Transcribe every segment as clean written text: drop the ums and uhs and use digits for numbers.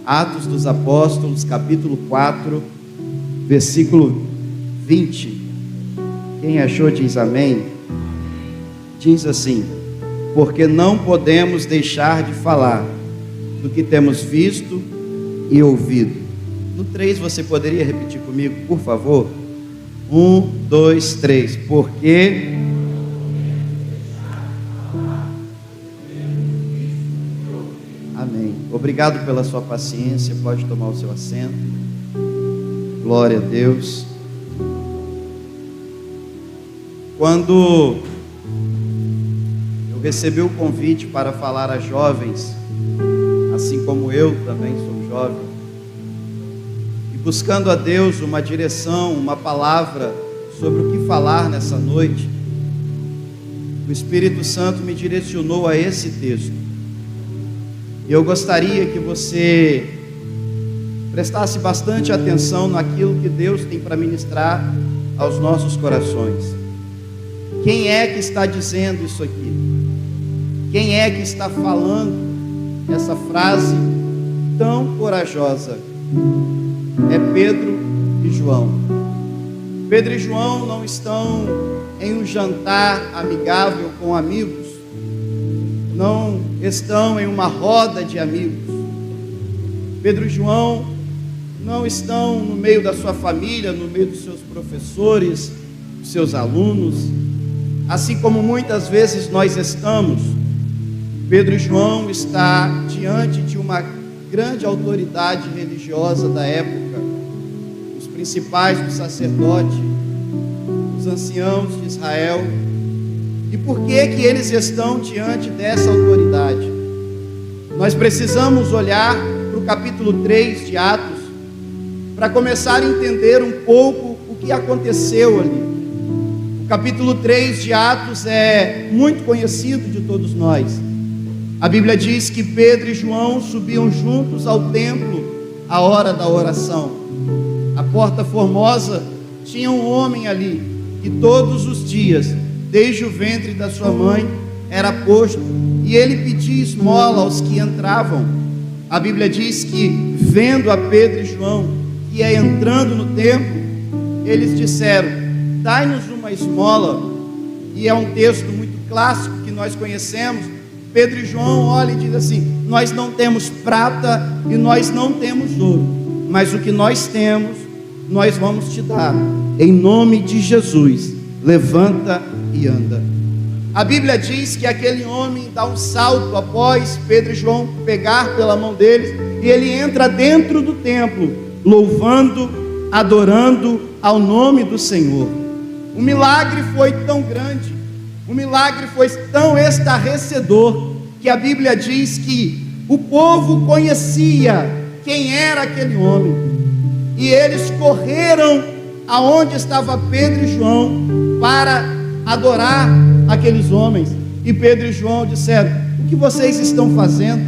Atos dos Apóstolos, capítulo 4, versículo 20. Quem achou diz amém. Diz assim: porque não podemos deixar de falar do que temos visto e ouvido. No 3 você poderia repetir comigo, por favor? 1, 2, 3. Porque amém. Obrigado pela sua paciência. Pode tomar o seu assento. Glória a Deus. Quando eu recebi o convite para falar a jovens, assim como eu também sou jovem, e buscando a Deus uma direção, uma palavra sobre o que falar nessa noite, o Espírito Santo me direcionou a esse texto. E eu gostaria que você prestasse bastante atenção naquilo que Deus tem para ministrar aos nossos corações. Quem é que está dizendo isso aqui? Quem é que está falando essa frase tão corajosa? É Pedro e João. Pedro e João não estão em um jantar amigável com amigos, não estão em uma roda de amigos. Pedro e João não estão no meio da sua família, no meio dos seus professores, dos seus alunos, assim como muitas vezes nós estamos. Pedro e João está diante de uma grande autoridade religiosa da época, os principais do sacerdote, os anciãos de Israel. E por que eles estão diante dessa autoridade? Nós precisamos olhar para o capítulo 3 de Atos para começar a entender um pouco o que aconteceu ali. O capítulo 3 de Atos é muito conhecido de todos nós. A Bíblia diz que Pedro e João subiam juntos ao templo à hora da oração. A porta formosa tinha um homem ali que todos os dias, desde o ventre da sua mãe, era posto, e ele pedia esmola aos que entravam. A Bíblia diz que, vendo a Pedro e João que ia entrando no templo, eles disseram: dai-nos uma esmola. E é um texto muito clássico que nós conhecemos. Pedro e João olham e dizem assim: nós não temos prata e nós não temos ouro, mas o que nós temos, nós vamos te dar. Em nome de Jesus, levanta e anda. A Bíblia diz que aquele homem dá um salto após Pedro e João pegar pela mão deles, e ele entra dentro do templo, louvando, adorando ao nome do Senhor. O milagre foi tão grande, o milagre foi tão estarrecedor, que a Bíblia diz que o povo conhecia quem era aquele homem, e eles correram aonde estava Pedro e João para adorar aqueles homens. E Pedro e João disseram: o que vocês estão fazendo?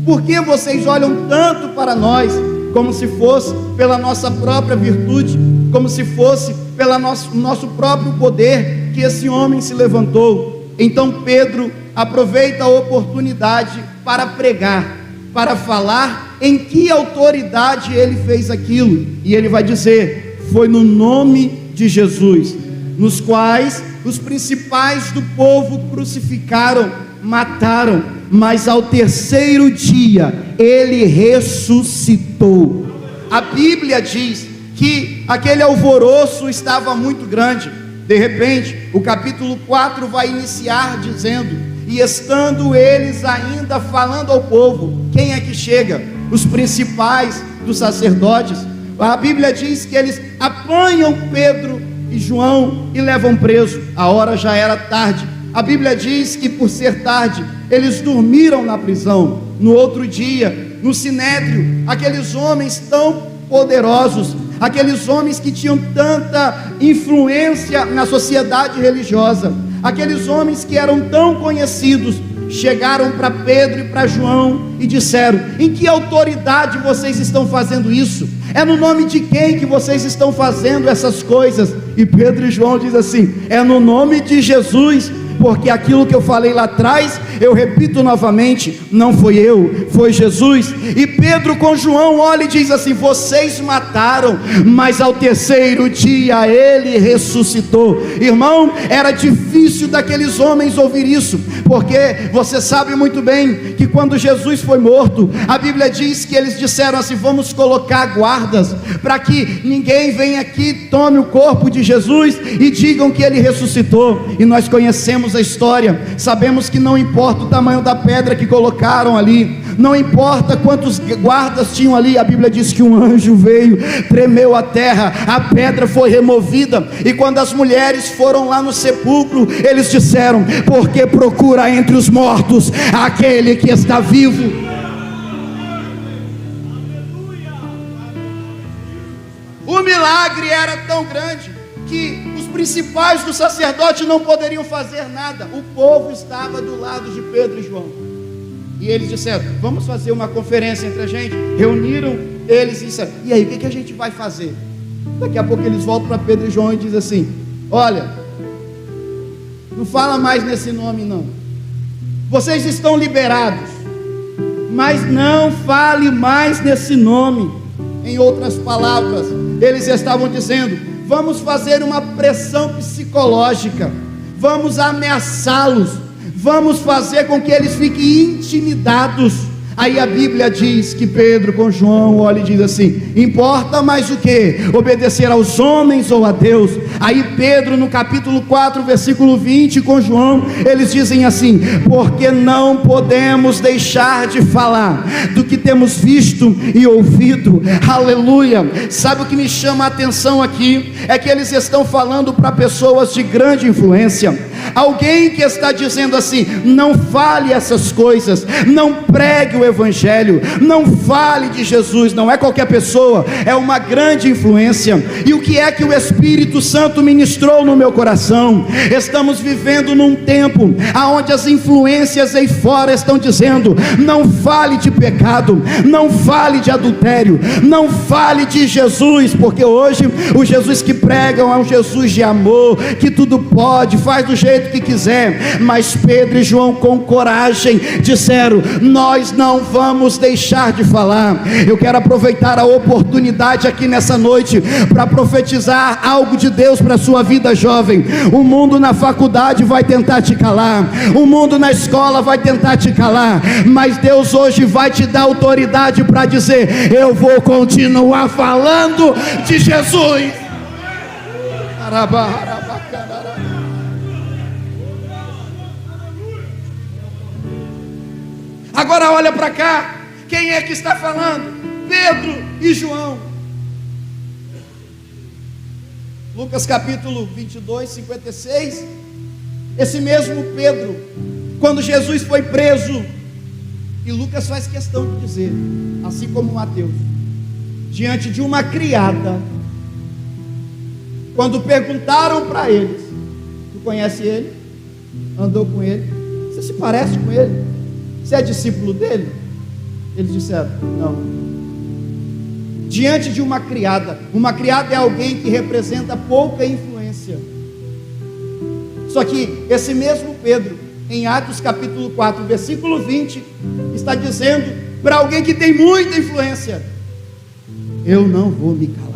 Por que vocês olham tanto para nós, como se fosse pela nossa própria virtude, como se fosse pelo nosso próprio poder que esse homem se levantou? Então Pedro aproveita a oportunidade para pregar, para falar em que autoridade ele fez aquilo, e ele vai dizer: foi no nome de Jesus, nos quais os principais do povo crucificaram, mataram, mas ao terceiro dia ele ressuscitou. A Bíblia diz que aquele alvoroço estava muito grande. De repente, o capítulo 4 vai iniciar dizendo: e estando eles ainda falando ao povo, quem é que chega? Os principais dos sacerdotes. A Bíblia diz que eles apanham Pedro e João e levam preso. A hora já era tarde. A Bíblia diz que, por ser tarde, eles dormiram na prisão. No outro dia, no sinédrio, aqueles homens tão poderosos, aqueles homens que tinham tanta influência na sociedade religiosa, aqueles homens que eram tão conhecidos, chegaram para Pedro e para João e disseram: em que autoridade vocês estão fazendo isso? É no nome de quem que vocês estão fazendo essas coisas? E Pedro e João dizem assim: é no nome de Jesus porque aquilo que eu falei lá atrás, eu repito novamente, não foi eu, foi Jesus. E Pedro com João olha e diz assim: vocês mataram, mas ao terceiro dia ele ressuscitou. Irmão, era difícil daqueles homens ouvir isso, porque você sabe muito bem que quando Jesus foi morto, a Bíblia diz que eles disseram assim: vamos colocar guardas, para que ninguém venha aqui, tome o corpo de Jesus e digam que ele ressuscitou. E nós conhecemos a história, sabemos que não importa o tamanho da pedra que colocaram ali, não importa quantos guardas tinham ali, a Bíblia diz que um anjo veio, tremeu a terra, a pedra foi removida. E quando as mulheres foram lá no sepulcro, eles disseram: porque procura entre os mortos aquele que está vivo. O milagre era tão grande que os principais dos sacerdotes não poderiam fazer nada. O povo estava do lado de Pedro e João, e eles disseram: vamos fazer uma conferência entre a gente. Reuniram eles e disseram: e aí, o que a gente vai fazer? Daqui a pouco eles voltam para Pedro e João e dizem assim: olha, não fala mais nesse nome não, vocês estão liberados, mas não fale mais nesse nome. Em outras palavras, eles estavam dizendo: vamos fazer uma pressão psicológica, vamos ameaçá-los, vamos fazer com que eles fiquem intimidados. Aí a Bíblia diz que Pedro com João olha e diz assim: importa mais o que? Obedecer aos homens ou a Deus? Aí Pedro no capítulo 4 versículo 20 com João, eles dizem assim: porque não podemos deixar de falar do que temos visto e ouvido. Aleluia. Sabe o que me chama a atenção aqui? É que eles estão falando para pessoas de grande influência, alguém que está dizendo assim: não fale essas coisas, não pregue o Evangelho, não fale de Jesus. Não é qualquer pessoa, é uma grande influência. E o que é que o Espírito Santo ministrou no meu coração? Estamos vivendo num tempo onde as influências aí fora estão dizendo: não fale de pecado, não fale de adultério, não fale de Jesus, porque hoje o Jesus que pregam é um Jesus de amor, que tudo pode, faz do jeito que quiser. Mas Pedro e João com coragem disseram: nós não vamos deixar de falar. Eu quero aproveitar a oportunidade aqui nessa noite para profetizar algo de Deus para a sua vida, jovem. O mundo na faculdade vai tentar te calar, o mundo na escola vai tentar te calar, mas Deus hoje vai te dar autoridade para dizer: eu vou continuar falando de Jesus. Agora olha para cá, quem é que está falando? Pedro e João. Lucas capítulo 22, 56. Esse mesmo Pedro, quando Jesus foi preso, e Lucas faz questão de dizer, assim como Mateus, diante de uma criada, quando perguntaram para eles: tu conhece ele? Andou com ele? Você se parece com ele? Você é discípulo dele? Eles disseram: não. Diante de uma criada é alguém que representa pouca influência. Só que esse mesmo Pedro, em Atos capítulo 4 versículo 20, está dizendo para alguém que tem muita influência: eu não vou me calar.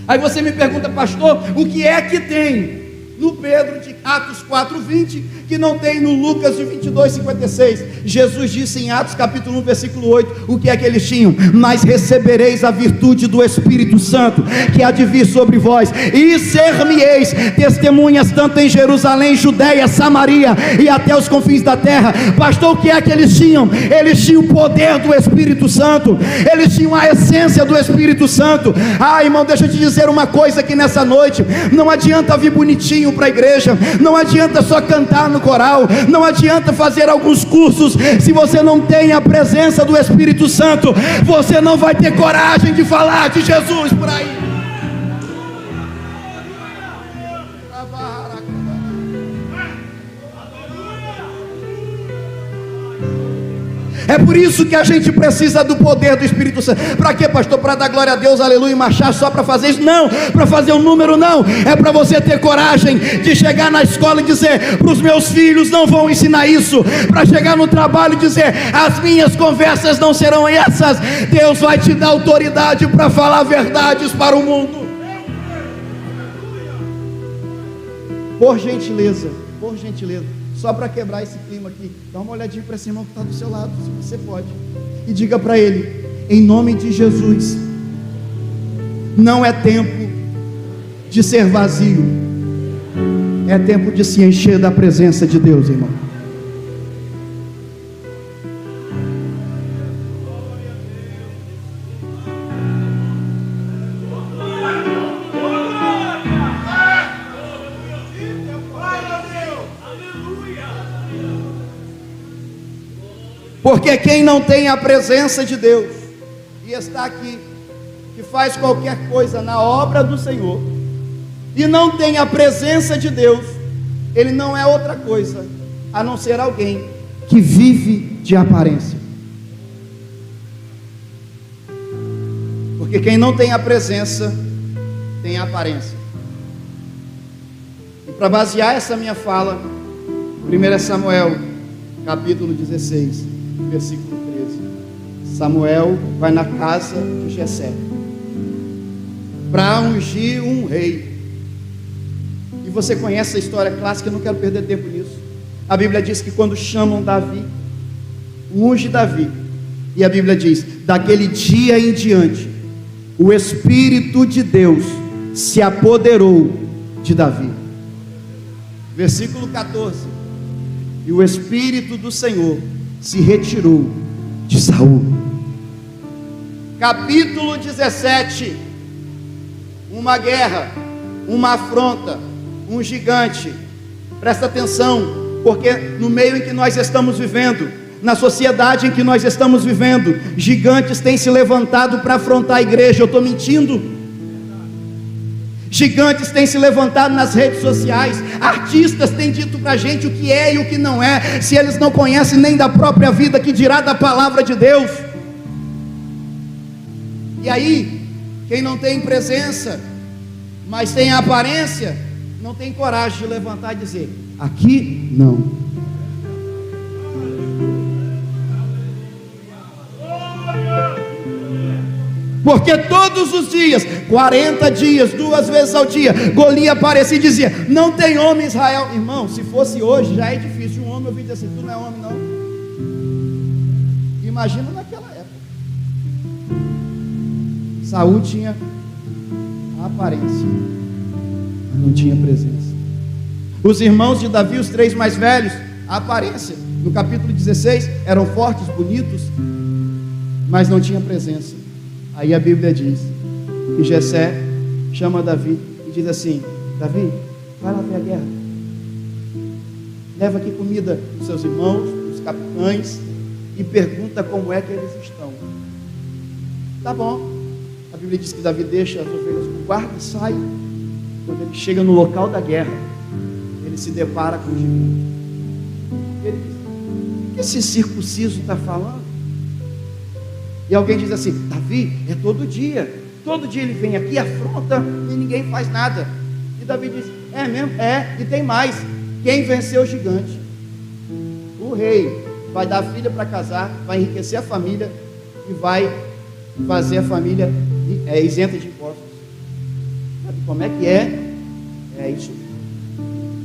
Aí você me pergunta: pastor, o que é que tem no Pedro de Atos 4:20 que não tem no Lucas de 22:56? Jesus disse em Atos capítulo 1 versículo 8, o que é que eles tinham? Mas recebereis a virtude do Espírito Santo, que há de vir sobre vós, e ser-me-eis testemunhas tanto em Jerusalém, Judeia, Samaria e até os confins da terra. Pastor, o que é que eles tinham? Eles tinham o poder do Espírito Santo, eles tinham a essência do Espírito Santo. Irmão, deixa eu te dizer uma coisa aqui nessa noite: não adianta vir bonitinho para a igreja, não adianta só cantar no coral, não adianta fazer alguns cursos, se você não tem a presença do Espírito Santo, você não vai ter coragem de falar de Jesus por aí. É É por isso que a gente precisa do poder do Espírito Santo. Para quê, pastor? Para dar glória a Deus, aleluia, e marchar só para fazer isso? Não, para fazer um número não. É para você ter coragem de chegar na escola e dizer: para os meus filhos não vão ensinar isso. Para chegar no trabalho e dizer: as minhas conversas não serão essas. Deus vai te dar autoridade para falar verdades para o mundo. Por gentileza, só para quebrar esse clima aqui, dá uma olhadinha para esse irmão que está do seu lado, se você pode, e diga para ele: em nome de Jesus, não é tempo de ser vazio, é tempo de se encher da presença de Deus, irmão. Porque quem não tem a presença de Deus e está aqui, que faz qualquer coisa na obra do Senhor, e não tem a presença de Deus, ele não é outra coisa a não ser alguém que vive de aparência. Porque quem não tem a presença tem a aparência. E para basear essa minha fala, 1 Samuel capítulo 16, versículo 13. Samuel vai na casa de Jessé para ungir um rei. E você conhece a história clássica, eu não quero perder tempo nisso. A Bíblia diz que quando chamam Davi, unge Davi, e a Bíblia diz: daquele dia em diante, o Espírito de Deus se apoderou de Davi. Versículo 14: e o Espírito do Senhor se retirou de Saul. Capítulo 17: uma guerra, uma afronta, um gigante. Presta atenção, porque no meio em que nós estamos vivendo, na sociedade em que nós estamos vivendo, gigantes têm se levantado para afrontar a igreja. Eu estou mentindo? Gigantes têm se levantado nas redes sociais. Artistas têm dito para a gente o que é e o que não é. Se eles não conhecem nem da própria vida, que dirá da palavra de Deus? E aí, quem não tem presença, mas tem a aparência, não tem coragem de levantar e dizer: aqui não. Porque todos os dias, 40 dias, 2 vezes ao dia, Golias aparecia e dizia: não tem homem em Israel. Irmão, se fosse hoje, já é difícil um homem ouvir dizer assim: tu não é homem não. Imagina naquela época. Saul tinha a aparência, mas não tinha presença. Os irmãos de Davi, os 3 mais velhos, a aparência, no capítulo 16, eram fortes, bonitos, mas não tinha presença. Aí a Bíblia diz que Jessé chama Davi e diz assim: Davi, vai lá ver a guerra, leva aqui comida dos seus irmãos, dos capitães, e pergunta como é que eles estão. Tá bom. A Bíblia diz que Davi deixa as ovelhas com guarda e sai. Quando ele chega no local da guerra, ele se depara com o gigante. Ele diz: o que esse circunciso está falando? E alguém diz assim: Davi, é todo dia ele vem aqui, afronta e ninguém faz nada. E Davi diz: é mesmo? É, e tem mais. Quem venceu o gigante? O rei vai dar a filha para casar, vai enriquecer a família e vai fazer a família isenta de impostos. Sabe como é que é? É isso.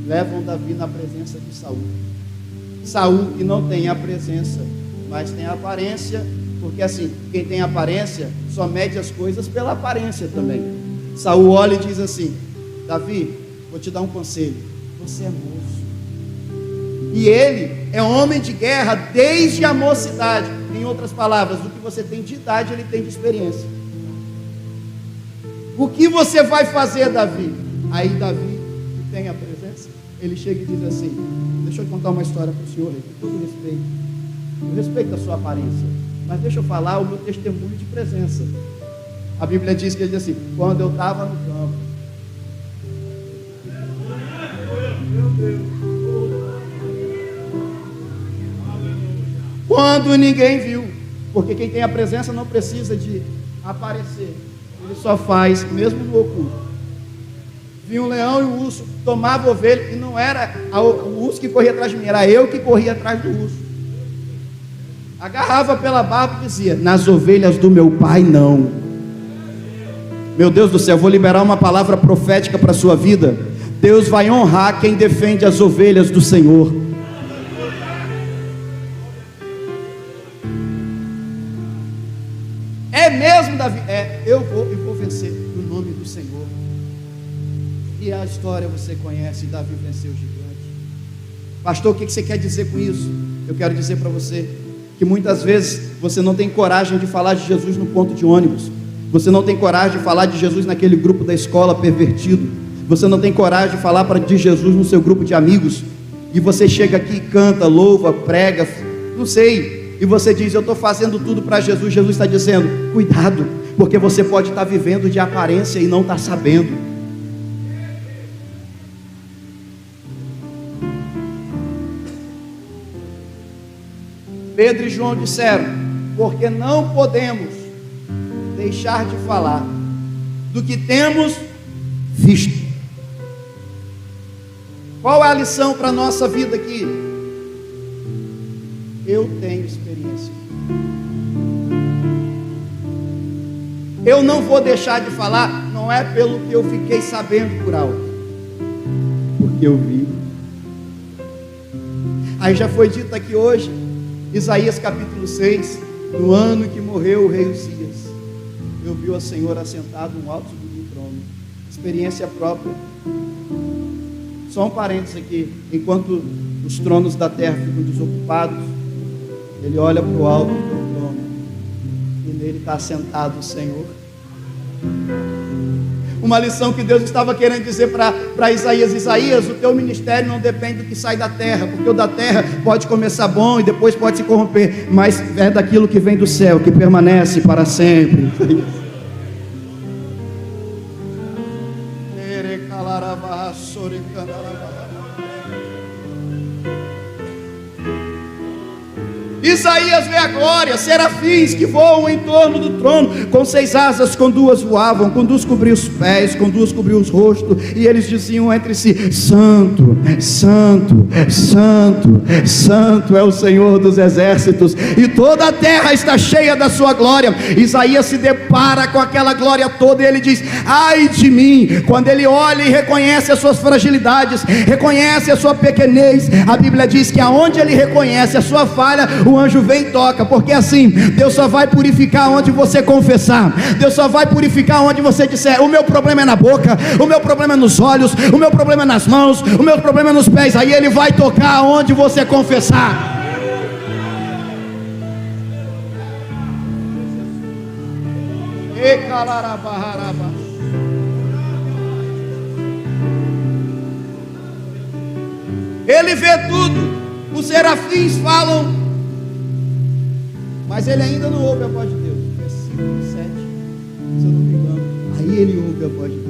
Levam Davi na presença de Saul. Saul que não tem a presença, mas tem a aparência. Porque assim, quem tem aparência só mede as coisas pela aparência também. Saul olha e diz assim: Davi, vou te dar um conselho, você é moço, e ele é homem de guerra desde a mocidade. Em outras palavras, o que você tem de idade, ele tem de experiência. O que você vai fazer, Davi? Aí Davi, que tem a presença, ele chega e diz assim: deixa eu contar uma história para o senhor, com todo respeito. Eu respeito a sua aparência, mas deixa eu falar o meu testemunho de presença. A Bíblia diz que ele diz assim: quando eu estava no campo, quando ninguém viu, porque quem tem a presença não precisa de aparecer, ele só faz, mesmo no oculto. Vinha um leão e o urso tomava ovelha, e não era o urso que corria atrás de mim, era eu que corria atrás do urso. Agarrava pela barba e dizia: nas ovelhas do meu pai não. Meu Deus do céu, vou liberar uma palavra profética para a sua vida. Deus vai honrar quem defende as ovelhas do Senhor. É mesmo, Davi? Eu vou vencer no nome do Senhor. E a história você conhece, Davi venceu o gigante. Pastor, o que você quer dizer com isso? Eu quero dizer para você que muitas vezes você não tem coragem de falar de Jesus no ponto de ônibus. Você não tem coragem de falar de Jesus naquele grupo da escola pervertido. Você não tem coragem de falar de Jesus no seu grupo de amigos. E você chega aqui, canta, louva, prega, não sei. E você diz: eu estou fazendo tudo para Jesus. Jesus está dizendo: cuidado, porque você pode estar vivendo de aparência e não está sabendo. Pedro e João disseram: porque não podemos deixar de falar do que temos visto. Qual é a lição para a nossa vida aqui? Eu tenho experiência. Eu não vou deixar de falar, não é pelo que eu fiquei sabendo por algo, porque eu vi. Aí já foi dito aqui hoje, Isaías capítulo 6, no ano que morreu o rei Uzias, eu vi o Senhor assentado no alto do trono. Experiência própria. Só um parênteses aqui: enquanto os tronos da terra ficam desocupados, ele olha para o alto do trono e nele está assentado o Senhor. Uma lição que Deus estava querendo dizer para Isaías: Isaías, o teu ministério não depende do que sai da terra, porque o da terra pode começar bom e depois pode se corromper, mas é daquilo que vem do céu, que permanece para sempre. Isaías vê a glória, serafins que voam em torno do trono, com 6 asas, com 2 voavam, com 2 cobriam os pés, com 2 cobriam os rostos, e eles diziam entre si: Santo, Santo, Santo, Santo é o Senhor dos exércitos, e toda a terra está cheia da sua glória. Isaías se depara com aquela glória toda e ele diz: ai de mim. Quando ele olha e reconhece as suas fragilidades, reconhece a sua pequenez, a Bíblia diz que aonde ele reconhece a sua falha, o anjo vem e toca, porque assim, Deus só vai purificar onde você confessar. Deus só vai purificar onde você disser: o meu problema é na boca, o meu problema é nos olhos, o meu problema é nas mãos, o meu problema é nos pés. Aí ele vai tocar onde você confessar. Ele vê tudo. Os serafins falam, mas ele ainda não ouve a voz de Deus. Versículo 7, se eu não me engano. Aí ele ouve a voz de Deus: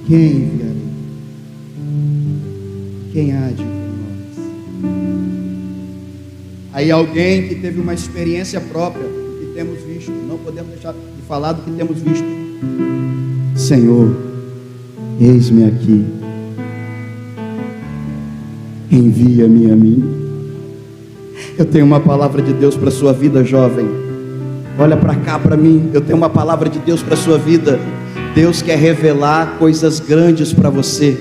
quem enviarei? Quem há de nós? Aí alguém que teve uma experiência própria do que temos visto, não podemos deixar de falar do que temos visto: Senhor, eis-me aqui, envia-me a mim. Eu tenho uma palavra de Deus para a sua vida, jovem. Olha para cá para mim. Eu tenho uma palavra de Deus para a sua vida. Deus quer revelar coisas grandes para você.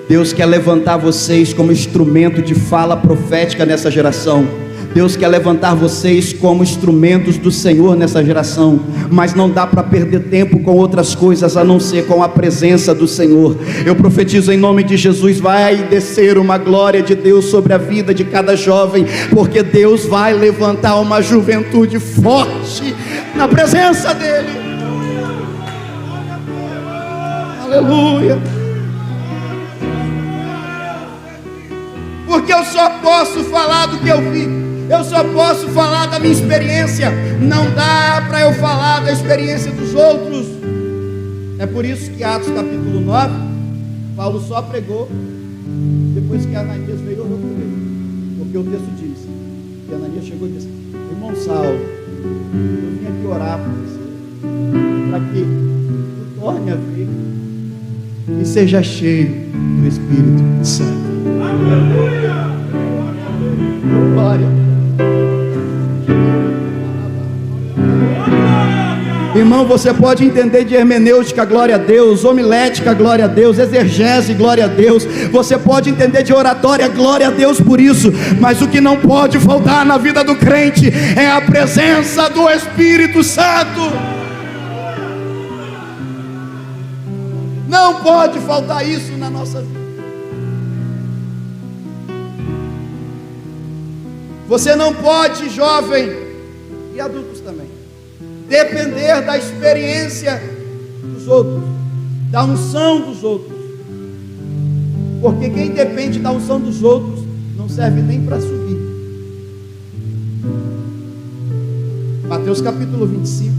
Deus quer levantar vocês como instrumento de fala profética nessa geração. Deus quer levantar vocês como instrumentos do Senhor nessa geração, mas não dá para perder tempo com outras coisas a não ser com a presença do Senhor. Eu profetizo em nome de Jesus: vai descer uma glória de Deus sobre a vida de cada jovem, porque Deus vai levantar uma juventude forte na presença dEle. Aleluia. Porque eu só posso falar do que eu vi. Eu só posso falar da minha experiência. Não dá para eu falar da experiência dos outros. É por isso que Atos capítulo 9, Paulo só pregou depois que Ananias veio orou por ele. Porque o texto diz E Ananias chegou e disse: irmão Saulo, eu vim aqui orar por você, para que tu torne a ver e seja cheio do Espírito Santo. Aleluia! Glória. Irmão, você pode entender de hermenêutica, glória a Deus, homilética, glória a Deus, exegese, glória a Deus, você pode entender de oratória, glória a Deus por isso, mas o que não pode faltar na vida do crente é a presença do Espírito Santo. Não pode faltar isso na nossa vida. Você não pode, jovem e adultos também, depender da experiência dos outros, da unção dos outros, porque quem depende da unção dos outros não serve nem para subir. Mateus capítulo 25,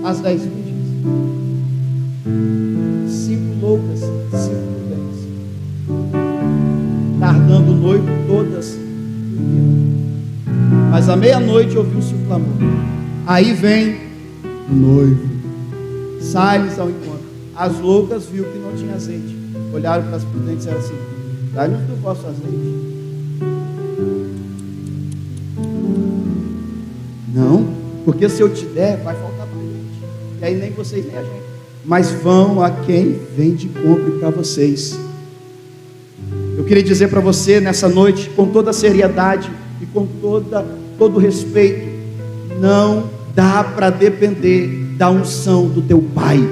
às 10 diz: 5 loucas, 5 prudentes, tardando o noivo, todas dormiram, mas à meia-noite ouviu-se o clamor: aí vem o noivo, sai-lhes ao encontro. As loucas viu que não tinha azeite, olharam para as prudentes e disseram assim: dai-nos do vosso azeite. Não, porque se eu te der, vai faltar para a gente, e aí nem vocês nem a gente, mas vão a quem vende e compre para vocês. Eu queria dizer para você nessa noite, com toda a seriedade e com todo respeito, não dá para depender da unção do teu pai,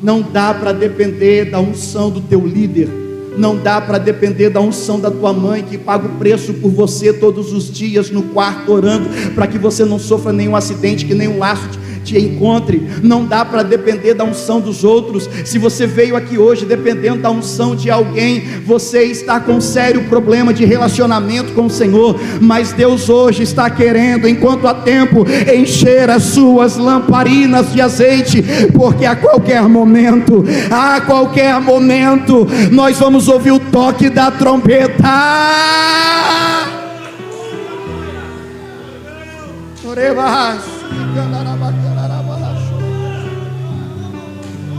não dá para depender da unção do teu líder, não dá para depender da unção da tua mãe, que paga o preço por você todos os dias no quarto orando, para que você não sofra nenhum acidente, que nenhum laço te encontre. Não dá para depender da unção dos outros. Se você veio aqui hoje dependendo da unção de alguém, você está com um sério problema de relacionamento com o Senhor. Mas Deus hoje está querendo, enquanto há tempo, encher as suas lamparinas de azeite, porque a qualquer momento nós vamos ouvir o toque da trombeta.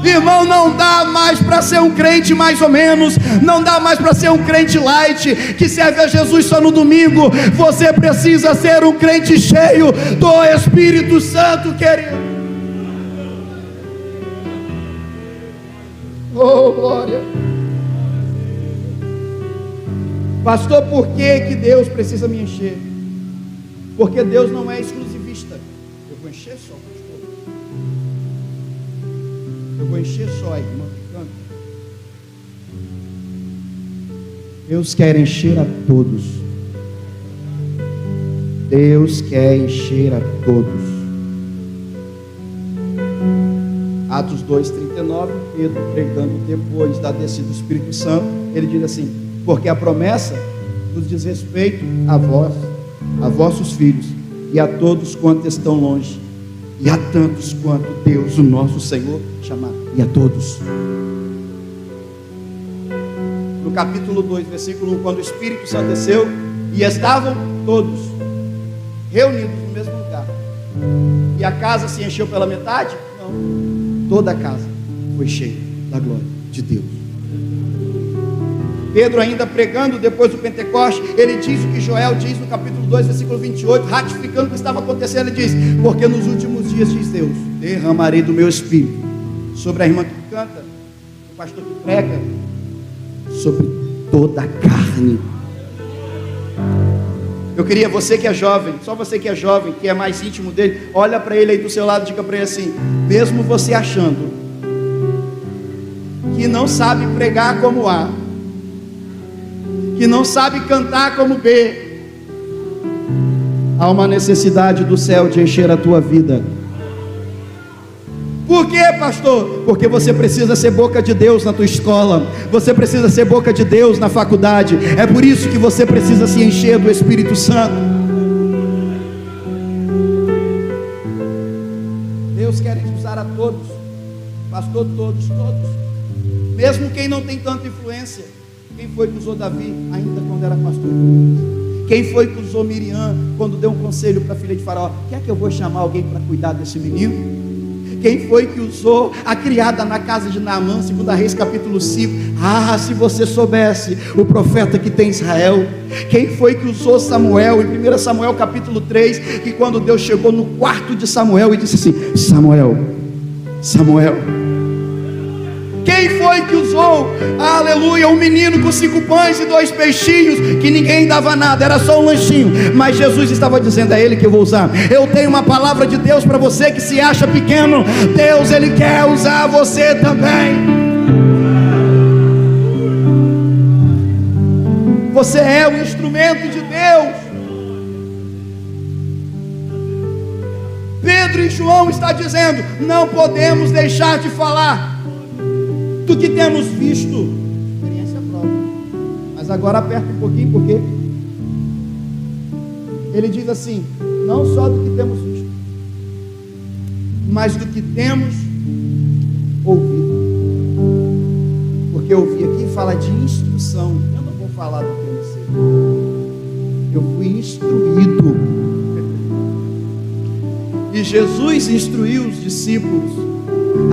Irmão, não dá mais para ser um crente mais ou menos, não dá mais para ser um crente light, que serve a Jesus só no domingo. Você precisa ser um crente cheio do Espírito Santo, querido. Oh, glória. Pastor, por que Deus precisa me encher? Porque Deus não é exclusivista. Eu vou encher só, pastor. Eu vou encher só a irmã que canta. Deus quer encher a todos. Deus quer encher a todos. Atos 2:39, Pedro pregando depois da descida do Espírito Santo, ele diz assim: porque a promessa nos diz respeito a vós, a vossos filhos e a todos quantos estão longe, e a tantos quanto Deus, o nosso Senhor, chamar, e a todos. No capítulo 2, versículo 1, quando o Espírito Santo desceu, e estavam todos reunidos no mesmo lugar, e a casa se encheu pela metade? Não, toda a casa foi cheia da glória de Deus. Pedro ainda pregando depois do Pentecoste, ele diz o que Joel diz no capítulo 2, versículo 28, ratificando o que estava acontecendo. Ele diz: porque nos últimos dias, diz Deus, derramarei do meu Espírito sobre a irmã que canta, o pastor que prega, sobre toda a carne. Eu queria, você que é jovem, só você que é jovem, que é mais íntimo dele, olha para ele aí do seu lado e diga para ele assim: mesmo você achando que não sabe pregar como A, que não sabe cantar como B, há uma necessidade do céu de encher a tua vida. Por quê, pastor? Porque você precisa ser boca de Deus na tua escola, você precisa ser boca de Deus na faculdade. É por isso que você precisa se encher do Espírito Santo. Deus quer usar a todos, pastor, todos, mesmo quem não tem tanta influência, Quem foi que usou Davi ainda quando era pastor de ovelhas? Quem foi que usou Miriam quando deu um conselho para a filha de Faraó? Quer que eu vou chamar alguém para cuidar desse menino? Quem foi que usou a criada na casa de Naamã, 2 Reis capítulo 5? Ah, se você soubesse o profeta que tem Israel. Quem foi que usou Samuel, em 1 Samuel capítulo 3, que quando Deus chegou no quarto de Samuel e disse assim: Samuel, Samuel. Quem foi que usou, aleluia, um menino com 5 pães e 2 peixinhos, que ninguém dava nada, era só um lanchinho, mas Jesus estava dizendo: é Ele que eu vou usar. Eu tenho uma palavra de Deus para você que se acha pequeno. Deus, Ele quer usar você também. Você é um instrumento de Deus. Pedro e João estão dizendo: não podemos deixar de falar do que temos visto. Experiência própria. Mas agora aperta um pouquinho, porque ele diz assim: não só do que temos visto, mas do que temos ouvido. Porque ouvir aqui fala de instrução. Eu não vou falar do que eu não sei. Eu fui instruído. E Jesus instruiu os discípulos.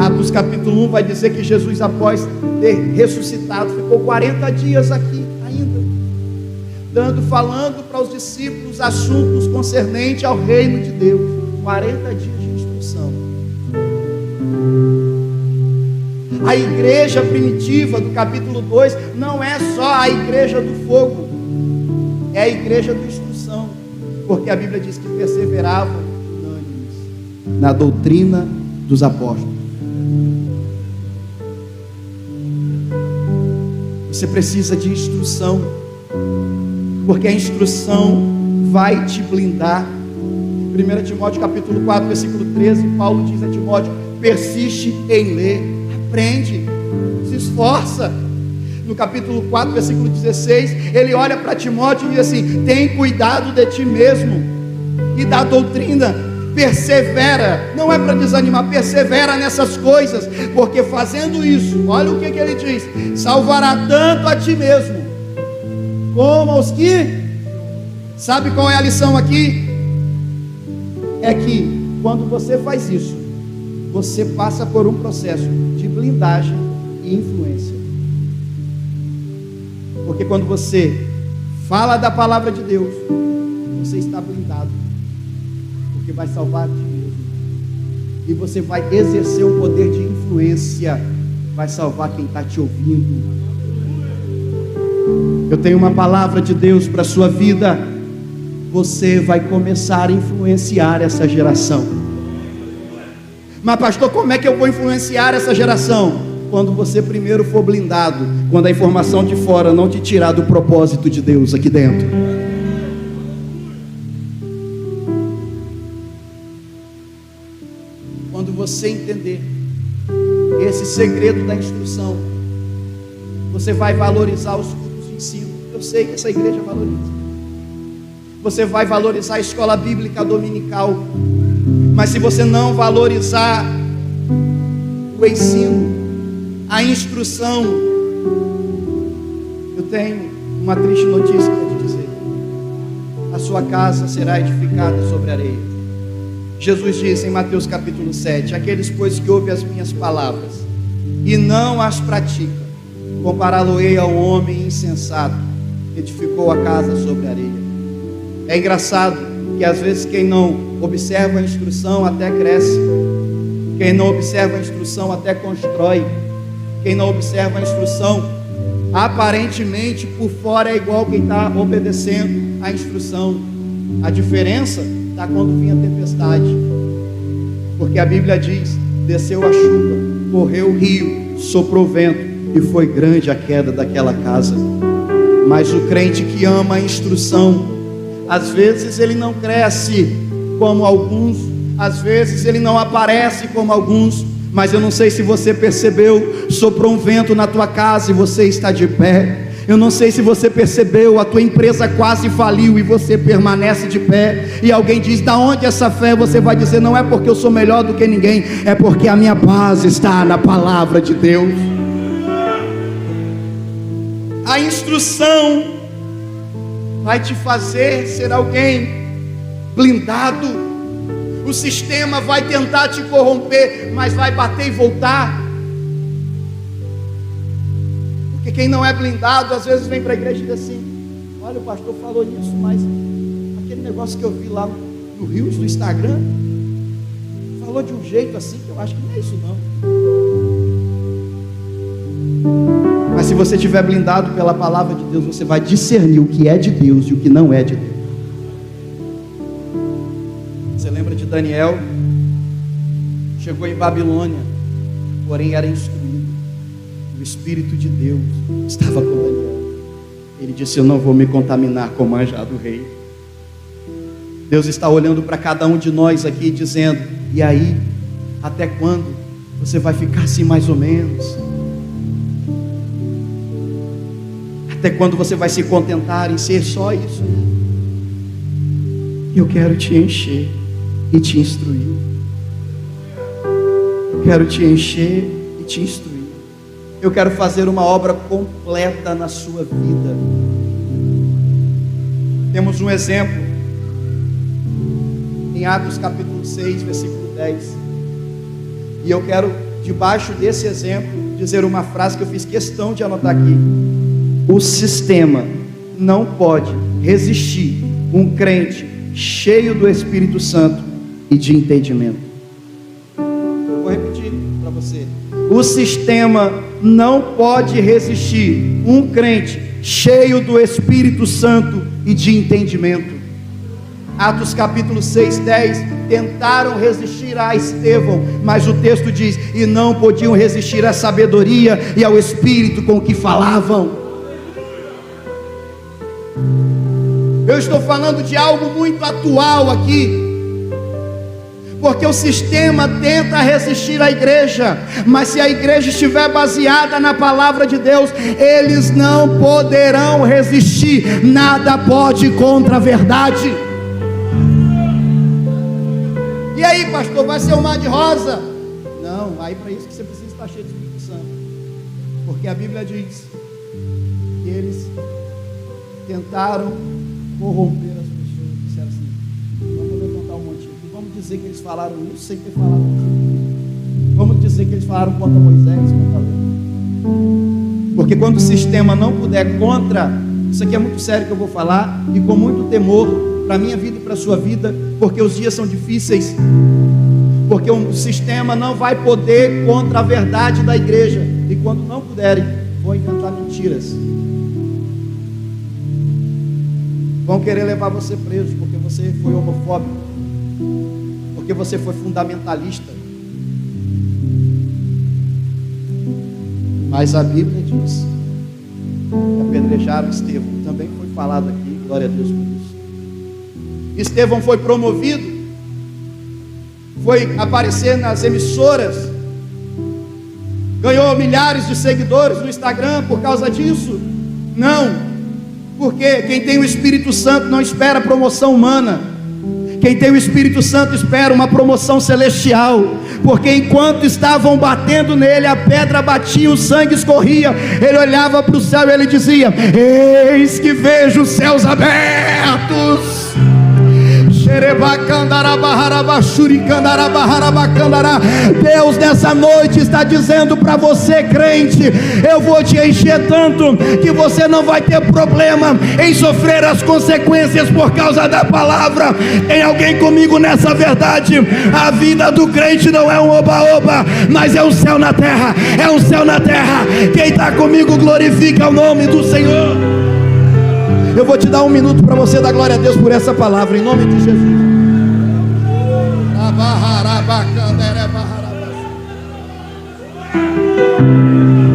Atos capítulo 1 vai dizer que Jesus, após ter ressuscitado, ficou 40 dias aqui ainda, falando para os discípulos assuntos concernentes ao reino de Deus. 40 dias de instrução. A igreja primitiva do capítulo 2 não é só a igreja do fogo, é a igreja da instrução, porque a Bíblia diz que perseveravam unânimes na doutrina dos apóstolos. Você precisa de instrução, porque a instrução vai te blindar. 1 Timóteo capítulo 4, versículo 13, Paulo diz a Timóteo: persiste em ler, aprende, se esforça. No capítulo 4, versículo 16, ele olha para Timóteo e diz assim: tem cuidado de ti mesmo e da doutrina, persevera. Não é para desanimar, persevera nessas coisas, porque fazendo isso, olha o que ele diz: salvará tanto a ti mesmo como aos que... Sabe qual é a lição aqui? É que quando você faz isso, você passa por um processo de blindagem e influência. Porque quando você fala da palavra de Deus, você está blindado, porque vai salvar a ti mesmo, e você vai exercer o poder de influência, vai salvar quem está te ouvindo. Eu tenho uma palavra de Deus para a sua vida: você vai começar a influenciar essa geração. Mas pastor, como é que eu vou influenciar essa geração? Quando você primeiro for blindado, quando a informação de fora não te tirar do propósito de Deus aqui dentro. Quando você entender esse segredo da instrução, você vai valorizar os cultos de ensino. Eu sei que essa igreja valoriza. Você vai valorizar a escola bíblica dominical. Mas se você não valorizar o ensino, a instrução, eu tenho uma triste notícia para te dizer: a sua casa será edificada sobre areia. Jesus disse em Mateus capítulo 7: aqueles, pois, que ouvem as minhas palavras e não as praticam, compará-lo-ei ao homem insensato que edificou a casa sobre areia. É engraçado que às vezes quem não observa a instrução até cresce, quem não observa a instrução até constrói, quem não observa a instrução, aparentemente por fora é igual quem está obedecendo a instrução. A diferença está quando vinha a tempestade, porque a Bíblia diz: desceu a chuva, correu o rio, soprou o vento, e foi grande a queda daquela casa. Mas o crente que ama a instrução, às vezes ele não cresce como alguns, às vezes ele não aparece como alguns, mas eu não sei se você percebeu, soprou um vento na tua casa e você está de pé. Eu não sei se você percebeu, a tua empresa quase faliu e você permanece de pé. E alguém diz: da onde essa fé? Você vai dizer: não é porque eu sou melhor do que ninguém, é porque a minha base está na palavra de Deus. A instrução vai te fazer ser alguém blindado. O sistema vai tentar te corromper, mas vai bater e voltar. Porque quem não é blindado, às vezes vem para a igreja e diz assim: olha, o pastor falou isso, mas aquele negócio que eu vi lá no Rios, do Instagram, falou de um jeito assim que eu acho que não é isso não. Mas se você estiver blindado pela palavra de Deus, você vai discernir o que é de Deus e o que não é de Deus. Você lembra de Daniel? Chegou em Babilônia, porém era instruído. O Espírito de Deus estava com Daniel. Ele disse: eu não vou me contaminar com o manjar do rei. Deus está olhando para cada um de nós aqui, dizendo: e aí, até quando você vai ficar assim mais ou menos? Até quando você vai se contentar em ser só isso aí? Eu quero te encher e te instruir. Eu quero te encher e te instruir. Eu quero fazer uma obra completa na sua vida. Temos um exemplo em Atos capítulo 6, versículo 10. E eu quero, debaixo desse exemplo, dizer uma frase que eu fiz questão de anotar aqui. O sistema não pode resistir um crente cheio do Espírito Santo e de entendimento. Eu vou repetir para você. O sistema não pode resistir um crente cheio do Espírito Santo e de entendimento. Atos capítulo 6, 10, tentaram resistir a Estevão, mas o texto diz: e não podiam resistir à sabedoria e ao Espírito com que falavam. Eu estou falando de algo muito atual aqui, porque o sistema tenta resistir à igreja, mas se a igreja estiver baseada na palavra de Deus, eles não poderão resistir. Nada pode contra a verdade. E aí, pastor, vai ser um mar de rosa? Não, aí para isso que você precisa estar cheio do Espírito Santo, porque a Bíblia diz que eles tentaram corromper as pessoas. Disseram assim: vamos levantar um monte aqui, vamos dizer que eles falaram isso sem ter falado isso. Vamos dizer que eles falaram contra Moisés, contra a lei. Porque quando o sistema não puder contra, isso aqui é muito sério que eu vou falar, e com muito temor para a minha vida e para a sua vida, porque os dias são difíceis, porque o sistema não vai poder contra a verdade da igreja, e quando não puderem, vão inventar mentiras. Vão querer levar você preso, porque você foi homofóbico, porque você foi fundamentalista. Mas a Bíblia diz que apedrejaram Estevão. Também foi falado aqui, glória a Deus por isso. Estevão foi promovido, foi aparecer nas emissoras, ganhou milhares de seguidores no Instagram por causa disso? Não. Porque quem tem o Espírito Santo não espera promoção humana. Quem tem o Espírito Santo espera uma promoção celestial. Porque enquanto estavam batendo nele, a pedra batia, o sangue escorria. Ele olhava para o céu e ele dizia: eis que vejo os céus abertos. Deus nessa noite está dizendo para você, crente: eu vou te encher tanto que você não vai ter problema em sofrer as consequências por causa da palavra. Tem alguém comigo nessa verdade? A vida do crente não é um oba-oba, mas é um céu na terra. É um céu na terra. Quem está comigo glorifica o nome do Senhor. Eu vou te dar um minuto para você dar glória a Deus por essa palavra, em nome de Jesus.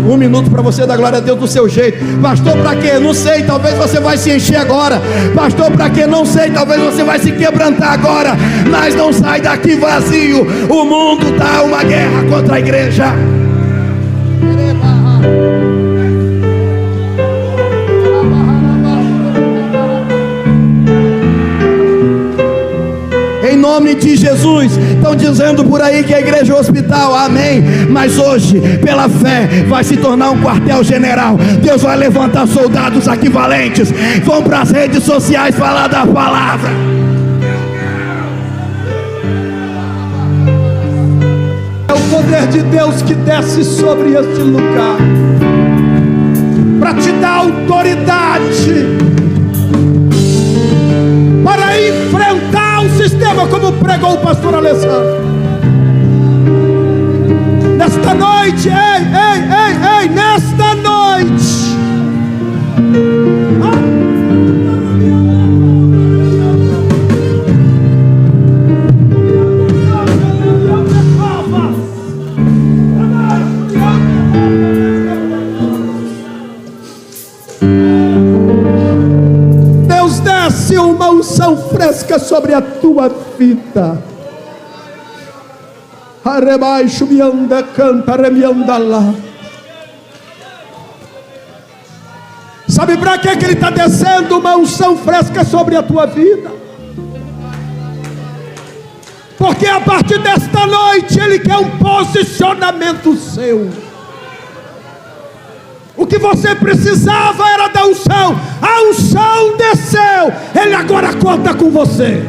Um minuto para você dar glória a Deus do seu jeito. Pastor, para quê? Não sei, talvez você vai se encher agora. Pastor, para quê? Não sei, talvez você vai se quebrantar agora. Mas não sai daqui vazio. O mundo está uma guerra contra a igreja. em nome de Jesus. Estão dizendo por aí que a igreja é um hospital, amém, mas hoje, pela fé, vai se tornar um quartel-general. Deus vai levantar soldados equivalentes, vão para as redes sociais falar da palavra. É o poder de Deus que desce sobre este lugar para te dar autoridade para enfrentar o sistema, como pregou o pastor Alessandro. Nesta noite, ei, nesta noite, Deus desce uma unção fresca sobre a tua vida. Arebaixo me anda, canta, remianda lá. Sabe para que ele está descendo uma unção fresca sobre a tua vida? Porque a partir desta noite ele quer um posicionamento seu. O que você precisava era da unção. A unção desceu. Ele agora conta com você.